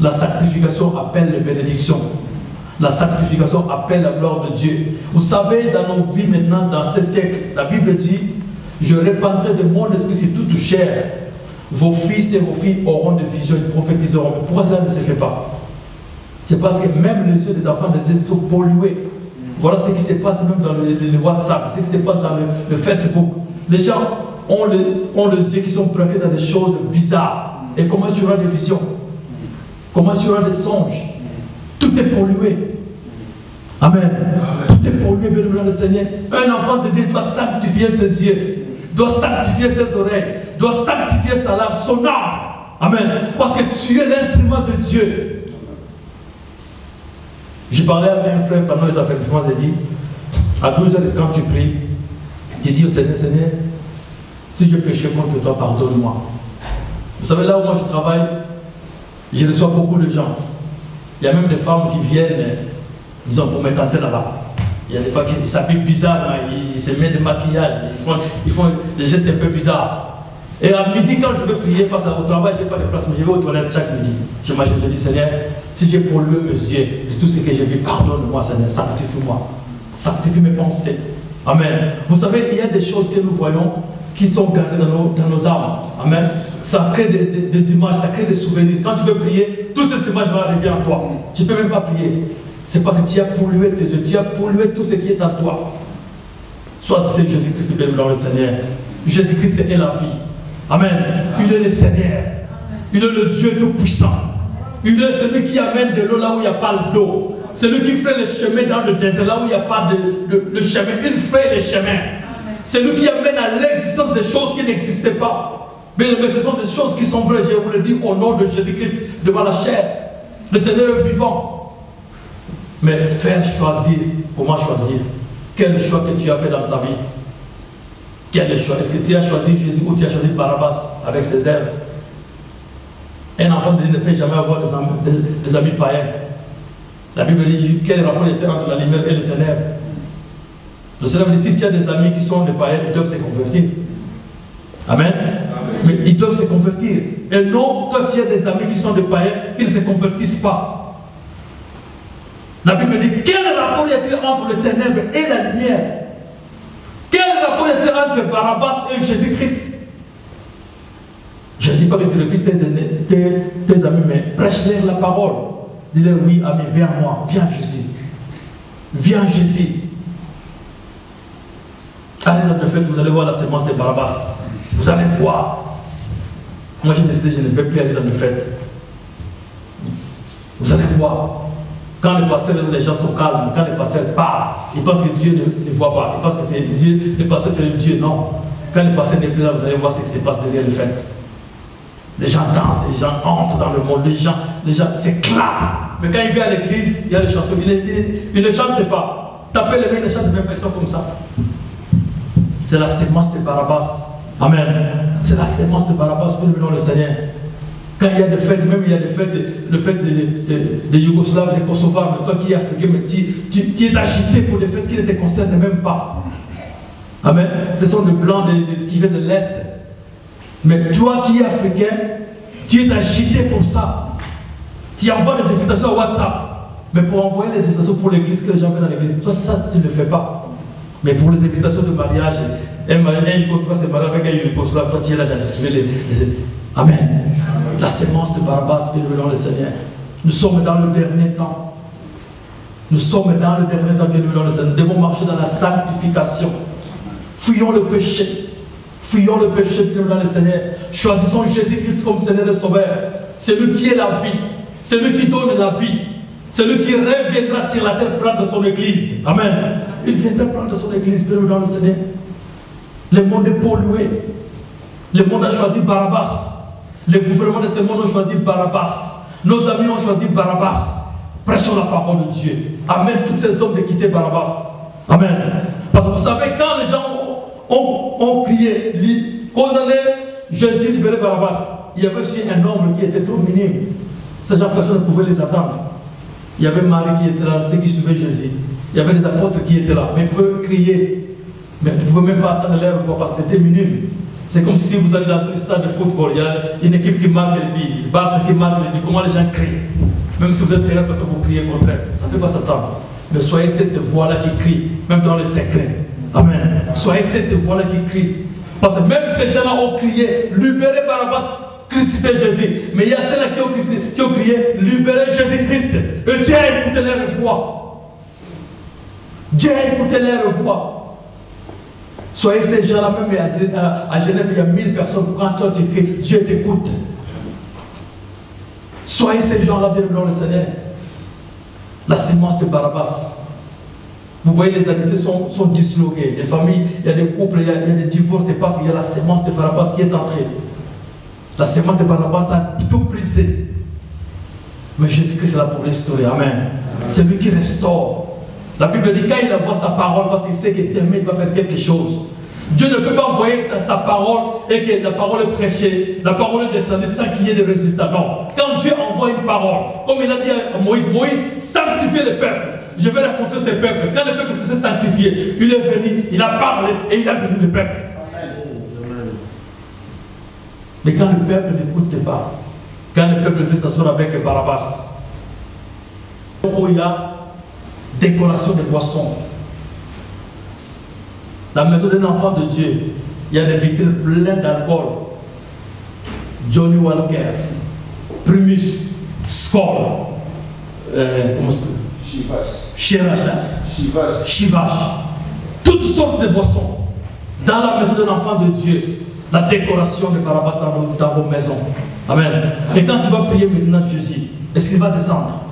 La sanctification appelle les bénédictions. La sanctification appelle la gloire de Dieu. Vous savez, dans nos vies maintenant, dans ces siècles, la Bible dit, je répandrai de mon esprit sur toute chair. Vos fils et vos filles auront des visions, ils prophétiseront. Mais pourquoi ça ne se fait pas? C'est parce que même les yeux des enfants des yeux sont pollués. Voilà ce qui se passe même dans le WhatsApp, ce qui se passe dans le Facebook. Les gens ont les yeux qui sont braqués dans des choses bizarres. Et comment tu auras des visions? Comment tu auras des songes? Tout est pollué. Amen. Amen. Tout est pollué, bien le Seigneur. Un enfant de Dieu doit sanctifier ses yeux, doit sanctifier ses oreilles, doit sanctifier sa langue, son âme. Amen. Parce que tu es l'instrument de Dieu. Je parlais avec un frère pendant les affaiblissements, j'ai dit, à 12 heures quand tu pries, tu dis au Seigneur, Seigneur, si je péchais contre toi, pardonne-moi. Vous savez, là où moi je travaille, je reçois beaucoup de gens. Il y a même des femmes qui viennent, disons, pour me tenter là-bas. Il y a des fois qui s'habillent bizarre, hein, ils se mettent des maquillages, ils font des gestes un peu bizarres. Et à midi, quand je veux prier, parce qu'au travail, je n'ai pas de place, mais je vais aux toilettes chaque midi. Je dis, Seigneur, si j'ai pollué mes yeux de tout ce que j'ai vu, pardonne-moi, Seigneur, sanctifie-moi. Sanctifie mes pensées. Amen. Vous savez, il y a des choses que nous voyons qui sont gardées dans nos âmes. Amen. Ça crée des images, ça crée des souvenirs. Quand tu veux prier, toutes ces images vont arriver en toi. Tu ne peux même pas prier. C'est parce que tu as pollué tes yeux, tu as pollué tout ce qui est en toi. Soit c'est Jésus-Christ bien dans le Seigneur. Jésus-Christ est la vie. Amen. Il est le Seigneur. Il est le Dieu tout-puissant. Il est celui qui amène de l'eau là où il n'y a pas d'eau. Celui qui fait le chemin dans le désert là où il n'y a pas de chemin. Il fait les chemins. C'est lui qui amène à l'existence des choses qui n'existaient pas. Mais ce sont des choses qui sont vraies. Je vous le dis au nom de Jésus-Christ devant la chair. Le Seigneur est vivant. Mais faire choisir, comment choisir? Quel choix que tu as fait dans ta vie? Quel choix? Est-ce que tu as choisi Jésus ou tu as choisi Barabbas avec ses œuvres? Un enfant de Dieu ne peut jamais avoir des amis païens. La Bible dit quel rapport était entre la lumière et les ténèbres. Le Seigneur dit si tu as des amis qui sont des païens, ils doivent se convertir. Amen. Amen. Mais ils doivent se convertir. Et non, toi tu as des amis qui sont des païens qui ne se convertissent pas. La Bible dit quel rapport y a-t-il entre les ténèbres et la lumière? Quel rapport y a-t-il entre Barabbas et Jésus-Christ? Je ne dis pas que tu refuses tes amis, mais prêche-leur la parole. Dis-leur oui, ami, viens à moi, viens Jésus. Viens Jésus. Allez dans le fait, vous allez voir la sémence de Barabbas. Vous allez voir. Moi j'ai décidé, je ne vais plus aller dans le fait. Vous allez voir. Quand le pasteur, les gens sont calmes, quand le pasteur parle, ils pensent que Dieu ne voit pas. Ils pensent que c'est Dieu, le pasteur c'est Dieu. Non. Quand le pasteur n'est plus là, vous allez voir ce qui se passe derrière le fait. Les gens dansent, les gens entrent dans le monde, les gens s'éclatent. Mais quand il vient à l'église, il y a les chansons, il ne chante pas. Tapez les mains, il ne chante même pas, ils sont comme ça. C'est la sémence de Barabbas. Amen. C'est la sémence de Barabbas pour le nom du Seigneur. Quand il y a des fêtes, même il y a des fêtes, le fait des Yougoslaves, des Kosovars, mais toi qui es africain, mais tu es agité pour des fêtes qui ne te concernent même pas. Amen. Ce sont des blancs, ce qui vient de l'Est. Mais toi qui es africain, tu es agité pour ça. Tu envoies des invitations à WhatsApp. Mais pour envoyer des invitations pour l'église, que les gens viennent dans l'église, toi ça tu ne le fais pas. Mais pour les invitations de mariage, un Yougo qui va se marier avec un Yougoslave, toi tu es là à distribuer les... Amen. La sémence de Barabbas, bien le nom du Seigneur. Nous sommes dans le dernier temps. Nous sommes dans le dernier temps, bien le nom du Seigneur. Nous devons marcher dans la sanctification. Fuyons le péché. Fuyons le péché, bien le nom du Seigneur. Choisissons Jésus-Christ comme Seigneur et Sauveur. C'est lui qui est la vie. C'est lui qui donne la vie. C'est lui qui reviendra sur la terre prendre son église. Amen. Il viendra prendre son église, bien le nom du Seigneur. Le monde est pollué. Le monde a choisi Barabbas. Le gouvernement de ce monde a choisi Barabbas. Nos amis ont choisi Barabbas. Prêchons la parole de Dieu. Amen. Tous ces hommes de quitter Barabbas. Amen. Parce que vous savez, quand les gens ont crié, condamné Jésus, libéré Barabbas, il y avait aussi un nombre qui était trop minime. Ces gens, personne ne pouvait les attendre. Il y avait Marie qui était là, ceux qui suivaient Jésus. Il y avait les apôtres qui étaient là. Mais ils pouvaient crier. Mais ils ne pouvaient même pas attendre leur voix parce que c'était minime. C'est comme si vous allez dans un stade de football, il y a une équipe qui marque les buts, le Barça qui marque les buts, comment les gens crient. Même si vous êtes sérieux parce que vous criez contre elle, ça ne peut pas s'attendre. Mais soyez cette voix-là qui crie, même dans le secret. Amen. Soyez cette voix-là qui crie. Parce que même ces gens-là ont crié, libérez Barabbas, crucifiez Jésus. Mais il y a ceux-là qui ont crié, libérez Jésus-Christ. Et Dieu a écouté leur voix. Dieu a écouté leur voix. Soyez ces gens-là, même à Genève, il y a 1000 personnes. Quand toi tu cries, Dieu t'écoute. Soyez ces gens-là, bien dans le Seigneur. La sémence de Barabbas. Vous voyez, les amitiés sont disloquées. Les familles, il y a des couples, il y a des divorces, c'est parce qu'il y a la sémence de Barabbas qui est entrée. La sémence de Barabbas a tout brisé. Mais Jésus-Christ est là pour restaurer. Amen. C'est lui qui restaure. La Bible dit quand il envoie sa parole, parce qu'il sait que demain il va faire quelque chose. Dieu ne peut pas envoyer sa parole et que la parole est prêchée, la parole est descendue sans qu'il y ait de résultats. Non. Quand Dieu envoie une parole, comme il a dit à Moïse, Moïse, sanctifie le peuple. Je vais rencontrer ce peuple. Quand le peuple s'est sanctifié, il est venu, il a parlé et il a béni le peuple. Amen. Mais quand le peuple n'écoute pas, quand le peuple fait s'asseoir avec Barabbas, où il y a décoration de boissons. La maison d'un enfant de Dieu, il y a des vitrines pleines d'alcool. Johnny Walker, Primus, Skol, Chivache, toutes sortes de boissons. Dans la maison d'un enfant de Dieu, la décoration de Barabbas dans vos maisons. Amen. Et quand tu vas prier maintenant Jésus, est-ce qu'il va descendre?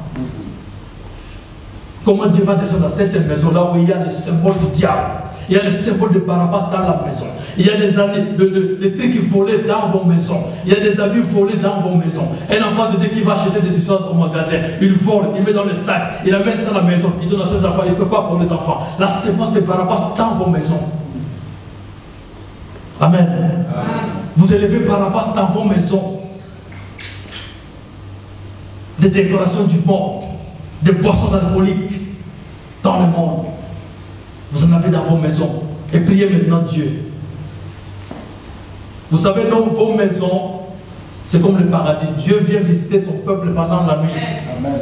Comment Dieu va descendre dans cette maison là où il y a le symbole du diable, il y a le symbole de Barabbas dans la maison, il y a des trucs volés dans vos maisons, il y a des habits volés dans vos maisons. Un enfant de Dieu qui va acheter des histoires au magasin, il vole, il met dans le sac, il amène ça à la maison, il donne à ses enfants, il ne peut pas pour les enfants. La sémence de Barabbas dans vos maisons. Amen. Amen. Vous élevez Barabbas dans vos maisons. Des décorations du monde, des boissons alcooliques dans le monde. Vous en avez dans vos maisons. Et priez maintenant Dieu. Vous savez, dans vos maisons, c'est comme le paradis. Dieu vient visiter son peuple pendant la nuit. Amen.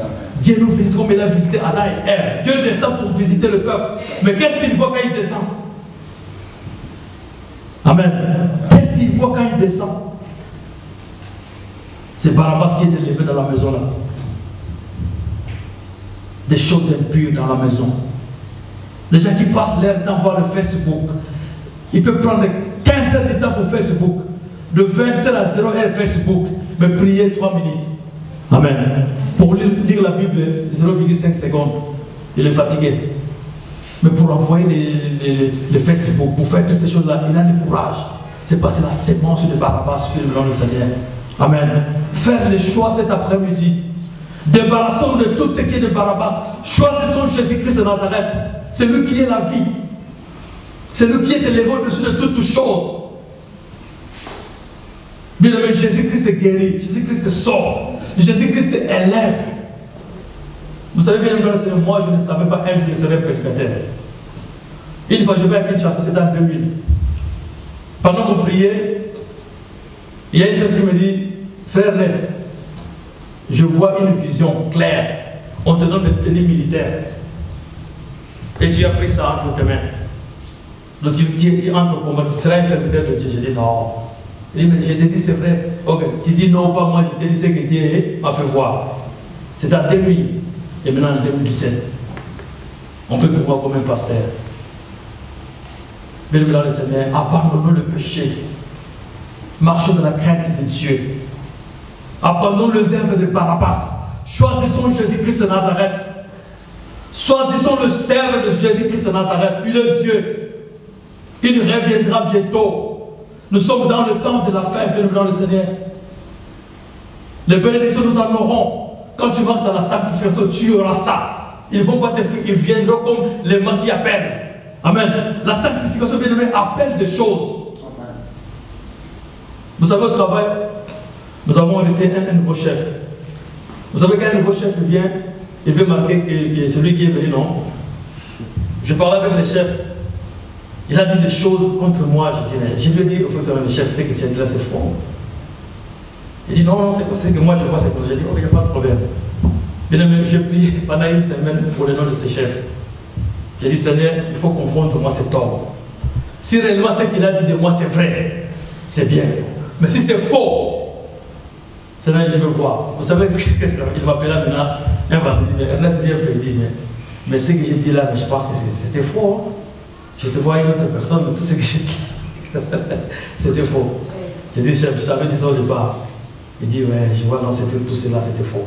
Dieu nous visite comme il a visité Adam et Ève. Dieu descend pour visiter le peuple. Mais qu'est-ce qu'il voit quand il descend? Amen. Qu'est-ce qu'il voit quand il descend? C'est Barabbas qui est élevé dans la maison là. Des choses impures dans la maison. Les gens qui passent leur temps voir le Facebook, ils peuvent prendre 15 heures de temps pour Facebook, de 20h à 0h Facebook, mais prier 3 minutes. Amen. Pour lire la Bible, 0,5 secondes, il est fatigué. Mais pour envoyer les Facebook, pour faire toutes ces choses-là, il a le courage. C'est parce que la sémence de Barabbas qui est dans le Seigneur. Amen. Faire les choix cet après-midi. Débarrassons de tout ce qui est de Barabbas. Choisissons Jésus-Christ de Nazareth. C'est lui qui est la vie. C'est lui qui est élevé au-dessus de toutes choses. Bien aimé, Jésus-Christ est guéri. Jésus-Christ sauve. Jésus-Christ élève. Vous savez bien, moi je ne savais pas un jour je serais prédicateur. Une fois je vais à Kinshasa, c'était en 2000. Pendant qu'on priait, il y a une femme qui me dit, frère Ernest, je vois une vision claire. On te donne des tenues militaires. Et tu as pris ça entre tes mains. Donc tu entres au combat, tu seras un serviteur de Dieu. Je dis non. Il dit, mais je te dis c'est vrai. Ok, tu dis non, pas moi, je te dis ce que Dieu m'a fait voir. C'était en 2000. Et maintenant en 2017. On peut pour moi comme un pasteur. Bien dans le Seigneur, abandonnons le péché. Marchons dans la crainte de Dieu. Abandonnons les œuvres de Barabbas. Choisissons Jésus-Christ de Nazareth. Choisissons le serveur de Jésus-Christ de Nazareth. Il est Dieu. Il reviendra bientôt. Nous sommes dans le temps de la fin, bien dans le Seigneur. Les bénédictions, nous en aurons. Quand tu marches dans la sanctification, tu auras ça. Ils ne vont pas te fuir, ils viendront comme les mains qui appellent. Amen. La sanctification, bien aimé, appelle des choses. Vous savez, au travail, nous avons reçu un nouveau chef. Vous savez qu'un nouveau chef vient, il veut marquer que celui qui est venu, non. Je parlais avec le chef. Il a dit des choses contre moi. Je lui ai dit, au fait, le chef, c'est que tu as dit là, c'est faux. Il dit, non, c'est que moi je vois ces choses. J'ai dit, oh, il n'y a pas de problème. Bien aimé, j'ai prié pendant une semaine pour le nom de ce chef. J'ai dit, Seigneur, il faut confondre moi cet homme. Si réellement ce qu'il a dit de moi c'est vrai, c'est bien. Mais si c'est faux, Seigneur, je veux voir. Vous savez ce qu'il m'appelle là maintenant, un vendredi, mais Ernest vient me dire, mais ce que j'ai dit là, mais je pense que c'était faux. Hein? Je te vois une autre personne, mais tout ce que j'ai dit, c'était faux. J'ai dit, chef, je t'avais dit ça au départ. Il dit, ouais, je vois, non, tout cela, c'était faux.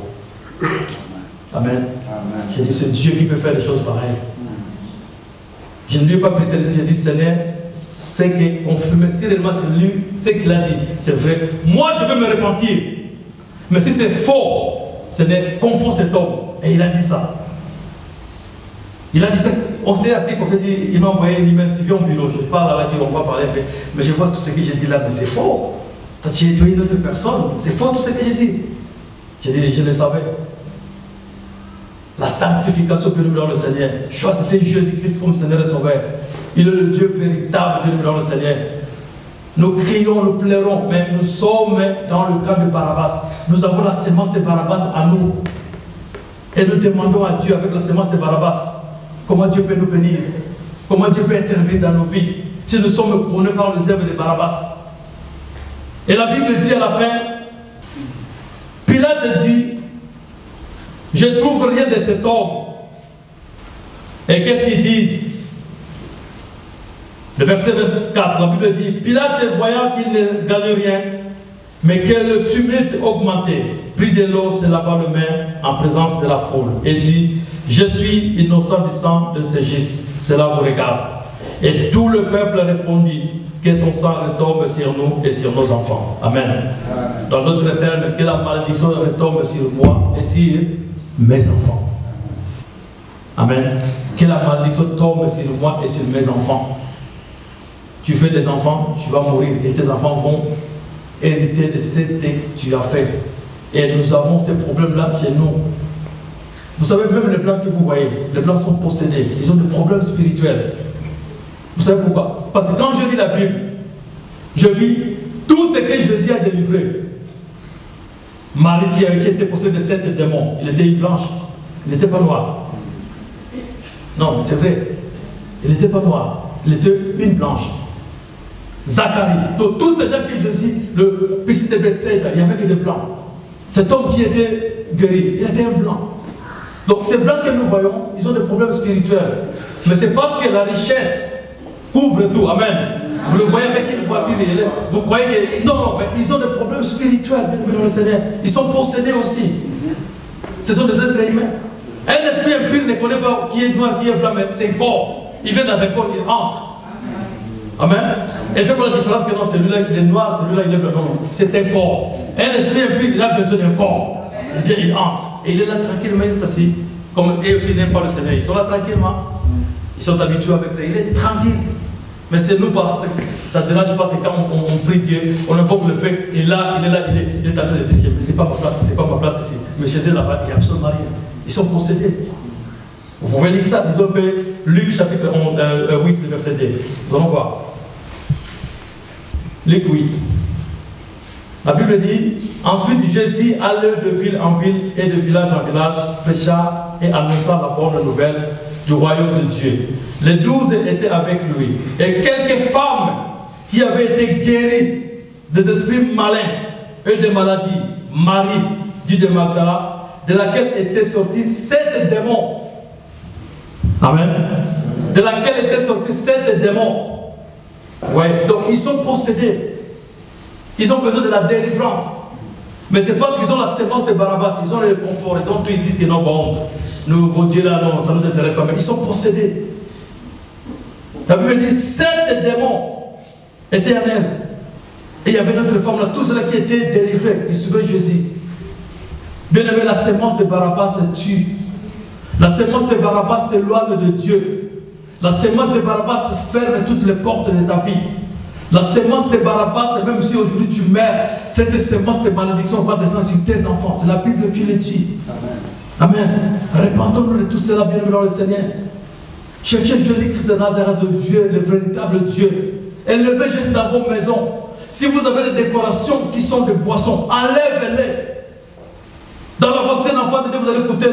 Amen. J'ai dit, c'est Dieu qui peut faire des choses pareilles. Je ne lui ai pas brutalisé, j'ai dit, Seigneur, fais que confirmer, si réellement c'est lui, ce qu'il a dit, c'est vrai. Moi, je veux me repentir. Mais si c'est faux, Seigneur, confond cet homme. Et il a dit ça. Il a dit ça, on s'est assis, comme je dis, il m'a envoyé une email, tu viens au bureau, je parle là-bas, on va parler un peu. Mais je vois tout ce que j'ai dit là, mais c'est faux. Toi, tu es une autre personne, c'est faux tout ce que j'ai dit. J'ai dit, je le savais. La sanctification, bien aimé dans le Seigneur. Choisissez Jésus-Christ comme Seigneur et Sauveur. Il est le Dieu véritable, bien aimé dans le Seigneur. Nous crions, nous pleurons, mais nous sommes dans le camp de Barabbas. Nous avons la sémence de Barabbas à nous. Et nous demandons à Dieu, avec la sémence de Barabbas, comment Dieu peut nous bénir, comment Dieu peut intervenir dans nos vies, si nous sommes couronnés par les œuvres de Barabbas. Et la Bible dit à la fin, Pilate dit, je ne trouve rien de cet homme. Et qu'est-ce qu'ils disent? Le verset 24, la Bible dit, Pilate, voyant qu'il ne gagne rien, mais que le tumulte augmentait, prit de l'eau, se lava les mains en présence de la foule, et dit, je suis innocent du sang de ce geste, cela vous regarde. Et tout le peuple répondit, que son sang retombe sur nous et sur nos enfants. Amen. Amen. Dans d'autres termes, que la malédiction retombe sur moi et sur mes enfants. Amen. Que la malédiction tombe sur moi et sur mes enfants. Tu fais des enfants, tu vas mourir et tes enfants vont hériter de ce que tu as fait. Et nous avons ces problèmes-là chez nous. Vous savez, même les blancs que vous voyez, les blancs sont possédés. Ils ont des problèmes spirituels. Vous savez pourquoi? Parce que quand je lis la Bible, je vis tout ce que Jésus a délivré. Marie qui était possédée de 7 démons, il était une blanche, il n'était pas noir. Non, mais c'est vrai, il n'était pas noir, il était une blanche. Zacharie, donc tous ces gens que Jésus, le fils de Bethsaïda, il n'y avait que des blancs. Cet homme qui était guéri, il était un blanc. Donc ces blancs que nous voyons, ils ont des problèmes spirituels. Mais c'est parce que la richesse couvre tout. Amen. Vous le voyez avec une voiture, vous croyez que... Non, mais ils ont des problèmes spirituels, bien dans le Seigneur. Ils sont possédés aussi. Ce sont des êtres humains. Un esprit impur ne connaît pas qui est noir, qui est blanc, mais c'est un corps. Il vient dans un corps, il entre. Amen. Et il fait pas la différence que non, celui-là qui est noir, celui-là il est blanc. Non, c'est un corps. Un esprit impur, il a besoin d'un corps. Il vient, il entre. Et il est là tranquillement, il est assis. Comme eux aussi n'aiment pas le Seigneur. Ils sont là tranquillement. Ils sont habitués avec ça. Il est tranquille. Mais c'est nous, parce que ça ne dérange pas, c'est quand on prie Dieu, on invoque le fait, et là, il est là, il est en train de tricher. Mais ce n'est pas ma place, c'est pas ma place ici. Mais chez eux là-bas, il n'y a absolument rien. Ils sont possédés. Vous pouvez lire ça, disons que Luc chapitre 8, verset 2. Nous allons voir. Luc 8. La Bible dit, ensuite Jésus allait de ville en ville et de village en village, prêcha et annonça la bonne nouvelle du royaume de Dieu. Les 12 étaient avec lui. Et quelques femmes qui avaient été guéries des esprits malins et des maladies. Marie, dit de Magdala, de laquelle étaient sortis 7 démons. Amen. De laquelle étaient sortis 7 démons. Ouais. Donc ils sont possédés. Ils ont besoin de la délivrance. Mais c'est parce qu'ils ont la sémence de Barabbas, ils ont le confort, ils ont tout, ils disent que non, bon, nous, vos dieux là, non, ça ne nous intéresse pas, mais ils sont possédés. La Bible dit 7 démons éternels. Et il y avait d'autres femmes là, tous ceux-là qui étaient délivrés, ils suivaient Jésus. Bien aimé, la sémence de Barabbas tue. La sémence de Barabbas t'éloigne de Dieu. La sémence de Barabbas ferme toutes les portes de ta vie. La sémence de Barabbas, même si aujourd'hui tu meurs, cette sémence de malédiction va descendre sur tes enfants. C'est la Bible qui le dit. Amen. Répandons-nous de tout cela, bien aimé dans le Seigneur. Cherchez Jésus-Christ de Nazareth, le Dieu, le véritable Dieu. Élevez Jésus dans vos maisons. Si vous avez des décorations qui sont de boissons, enlèvez-les. Dans la voiture d'un enfant de Dieu, vous allez écouter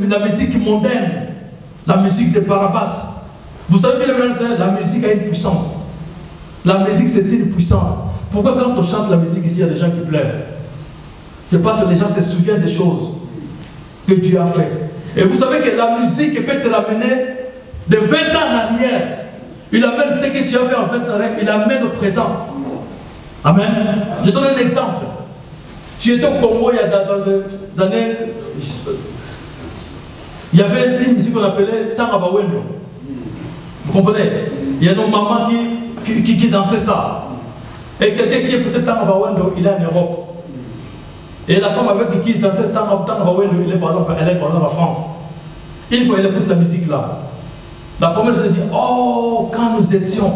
la musique mondaine, la musique de Barabbas. Vous savez bien, la musique a une puissance. La musique, c'est une puissance. Pourquoi quand on chante la musique ici, il y a des gens qui pleurent? C'est parce que les gens se souviennent des choses que Dieu a fait. Et vous savez que la musique peut te ramener de 20 ans en arrière. Il amène ce que tu as fait en 20 ans en arrière, il amène au présent. Amen. Je donne un exemple. Tu étais au Congo il y a dans les années. Il y avait une musique qu'on appelait Tangabawendo. Vous comprenez? Il y a nos mamans qui dansaient ça. Et quelqu'un qui est peut-être Tangabawendo, il est en Europe. Et la femme avec qui il dansait Tangabawendo, elle est par exemple en France. Il faut qu'elle écoute la musique là. La première chose, elle dit, oh, quand nous étions.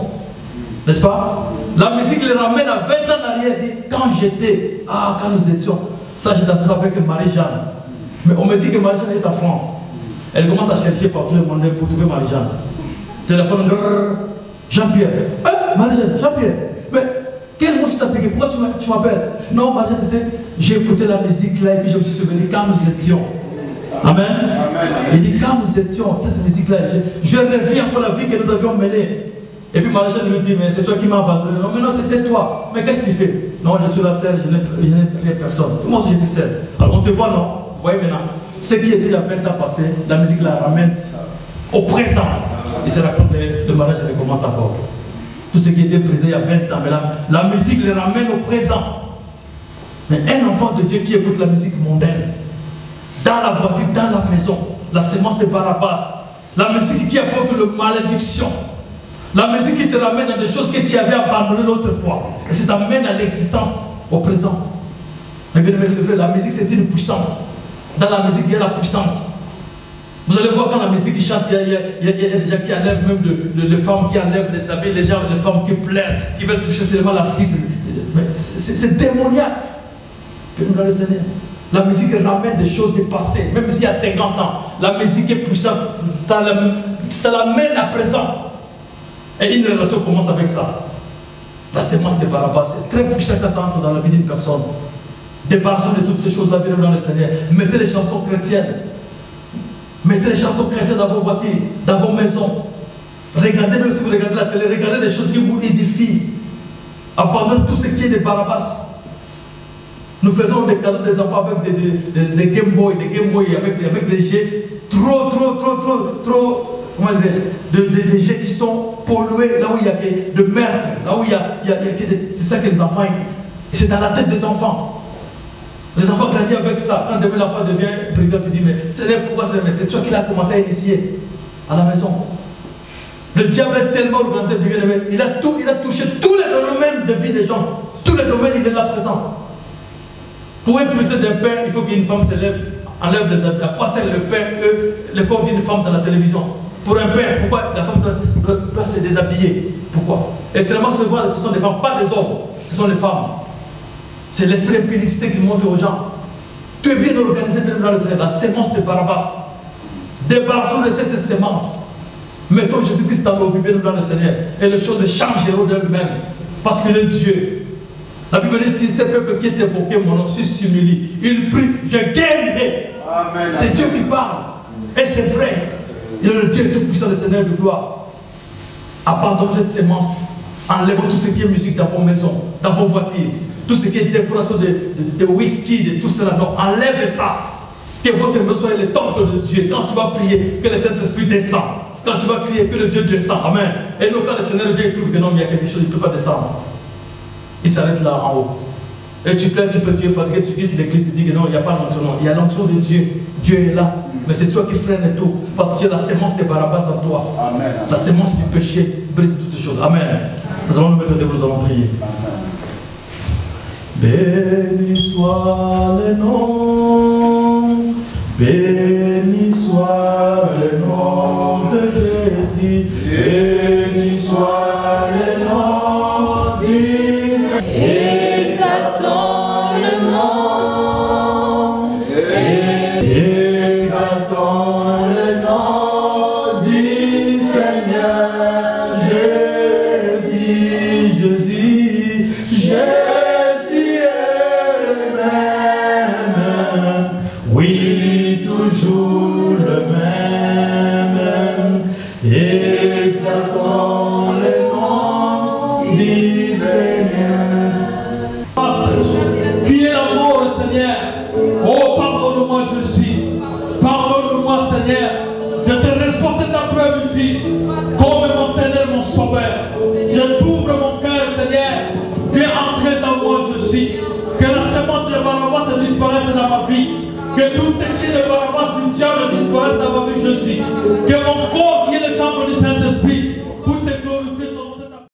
N'est-ce pas? La musique les ramène à 20 ans en arrière. Elle dit, quand j'étais, quand nous étions. Ça, j'ai dansé ça avec Marie-Jeanne. Mais on me dit que Marie-Jeanne est en France. Elle commence à chercher partout le monde pour trouver Marie-Jeanne. Téléphone, Jean-Pierre. Marie-Jeanne, Jean-Pierre. Mais quel mot je t'ai piqué? Pourquoi tu m'appelles? Non, Marie-Jeanne, tu sais, j'ai écouté la musique là et puis je me suis souvenu quand nous étions. Amen. Amen. Il dit, quand nous étions, cette musique là, je reviens pour la vie que nous avions menée. Et puis Marie-Jeanne lui dit, mais c'est toi qui m'as abandonné. Non, mais non, c'était toi. Mais qu'est-ce que tu fais? Non, je suis la seule, je n'ai pris personne. Moi aussi j'étais seule. Alors on se voit, non? Vous voyez maintenant, ce qui était il y a 20 ans passé, la musique la ramène au présent. Il se raconte le mariage qui commence à voir. Tout ce qui était brisé il y a 20 ans, mais la musique les ramène au présent. Mais un enfant de Dieu qui écoute la musique mondaine, dans la voiture, dans la maison, la sémence de Barabbas, la musique qui apporte la malédiction, la musique qui te ramène à des choses que tu avais abandonnées l'autre fois, et ça t'amène à l'existence au présent. Mais bien aimé, c'est vrai, la musique c'est une puissance. Dans la musique, il y a la puissance. Vous allez voir quand la musique chante, il y a des gens qui enlèvent même les femmes qui enlèvent les habits, les gens, les femmes qui pleurent, qui veulent toucher seulement l'artiste. C'est démoniaque. Bien le Seigneur. La musique ramène des choses du passé, même s'il y a 50 ans. La musique est puissante, ça l'amène à présent. Et une relation commence avec ça. La sémence de Barabbas, c'est très puissant quand ça entre dans la vie d'une personne. Débarrassons de toutes ces choses-là, bien dans le Seigneur. Mettez les chansons chrétiennes. Mettez les chansons chrétiennes dans vos voitures, dans vos maisons. Regardez, même si vous regardez la télé, regardez des choses qui vous édifient. Abandonnez tout ce qui est de Barabbas. Nous faisons des cadeaux des enfants avec des Game Boy, avec des jets trop, comment dirais-je, des jets qui sont pollués, là où il y a de meurtres, là où il y a c'est ça que les enfants, c'est dans la tête des enfants. Les enfants grandissent avec ça. Quand demain l'enfant devient brillant, tu dis, mais c'est toi qui l'as commencé à initier à la maison. Le diable est tellement organisé, il a touché tous les domaines de vie des gens. Tous les domaines, il est là présent. Pour être ministre d'un père, il faut qu'une femme s'élève, enlève les habits. À quoi sert le père, le corps d'une femme dans la télévision? Pour un père, pourquoi la femme doit se déshabiller? Pourquoi? Et seulement se voir, ce sont des femmes, pas des hommes, ce sont les femmes. C'est l'esprit d'impudicité qui montre aux gens. Tu es bien organisé dans le Seigneur, la sémence de Barabbas. Débarrassons de cette sémence. Mettons Jésus-Christ dans nos vies, bien dans le Seigneur. Et les choses changeront d'elles-mêmes. Parce qu'il est Dieu. La Bible dit, si ce peuple qui est évoqué, mon nom, s'humilie, il prie, je guérirai. C'est Dieu qui parle. Et c'est vrai. Il est le Dieu tout-puissant, le Seigneur de gloire. Abandonnez cette sémence. Enlevez tout ce qui est musique dans vos maisons, dans vos voitures. Tout ce qui est décoration de whisky, de tout cela. Donc, enlève ça. Que votre maison soit le temple de Dieu. Quand tu vas prier, que le Saint-Esprit descend. Quand tu vas crier, que le Dieu descend. Amen. Et non, quand le Seigneur vient et trouve que non, il y a quelque chose, il ne peut pas descendre. Il s'arrête là en haut. Et tu plais, tu peux Dieu fatigué, tu quittes l'église, tu dis que non, il n'y a pas l'onction. Il y a l'onction de Dieu. Dieu est là. Mais c'est toi qui freine tout. Parce que tu as la sémence de Barabbas en toi. Amen. La sémence du péché brise toutes choses. Amen. Nous allons nous mettre debout, nous allons prier. Béni soit le nom Béni soit le nom de Jésus, béni soit le nom du Seigneur. Exaltons le nom, Exaltons le nom du Seigneur Jésus, Jésus, Jésus est le même, oui, toujours le même. Exaltons le nom du Seigneur. Qui est l'amour, Seigneur? Oh, pardonne-moi, je suis. Pardonne-moi, Seigneur. Je te reçois cette après-midi comme mon Seigneur, mon Sauveur. Je t'ouvre mon cœur, Seigneur. Viens entrer en moi, je suis. Que la semence de Barabbas disparaisse dans ma vie. Que tout ce qui est de Barabbas du diable disparaisse dans ma vie, je suis. Que mon corps qui est le temple du Saint-Esprit, pour ce que